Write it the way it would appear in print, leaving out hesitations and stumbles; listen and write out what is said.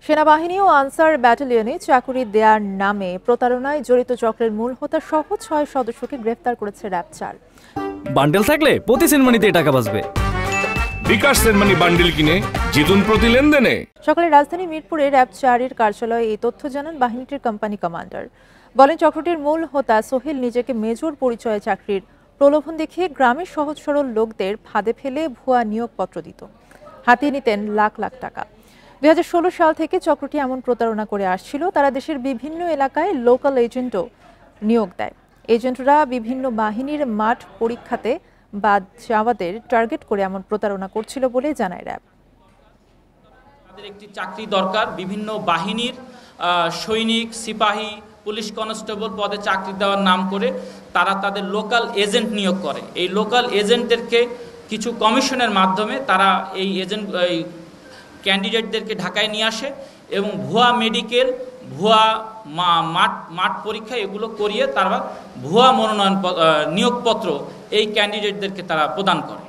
সেনাবাহিনী ও আনসার ব্যাটালিয়নে চাকুরি দেওয়ার নামে প্রতারণায় জড়িত চক্রের মূল হোতা সহ ৬ সদস্যকে গ্রেফতার করেছে র্যাব-৪। বান্ডেল থাকলে প্রতি সেনমানিতে টাকা বাঁচবে। বিকাশ সেনমানি বান্ডেল কিনে জিতুন প্রতি লেনদেনে। সকালে রাজধানী মিরপুরে র্যাব-৪ কার্যালয়ে এই তথ্য জানান বাহিনীটির কোম্পানি কমান্ডার। বলেন, চক্রটির মূল হোতা সোহেল নিজেকে মেজর পরিচয়ে চাকরির প্রলোভন দেখিয়ে গ্রামের সহজ সরল লোকদের ফাঁদে ফেলে ভুয়া নিয়োগপত্র দিত। হাতিয়ে নিতেন লাখ লাখ টাকা। ২০১৬ সাল থেকে চক্রটি এমন প্রতারণা করে আসছিল। তারা দেশের বিভিন্ন এলাকায় লোকাল এজেন্টও নিয়োগ দেয়। এজেন্টরা বিভিন্ন বাহিনীর মাঠ পরীক্ষাতে বাদ যাওয়াদের টার্গেট করে এমন প্রতারণা করছিল বলে জানায় র্যাব। তাদের একটি চাকরি দরকার, বিভিন্ন বাহিনীর সৈনিক, সিপাহী, পুলিশ কনস্টেবল পদে চাকরি দেওয়ার নাম করে তারা তাদের লোকাল এজেন্ট নিয়োগ করে। এই লোকাল এজেন্টদেরকে কিছু কমিশনের মাধ্যমে তারা এই ক্যান্ডিডেটদেরকে ঢাকায় নিয়ে আসে এবং ভুয়া মেডিকেল, ভুয়া মাঠ পরীক্ষা এগুলো করিয়ে তারা ভুয়া মনোনয়ন নিয়োগপত্র এই ক্যান্ডিডেটদেরকে তারা প্রদান করে।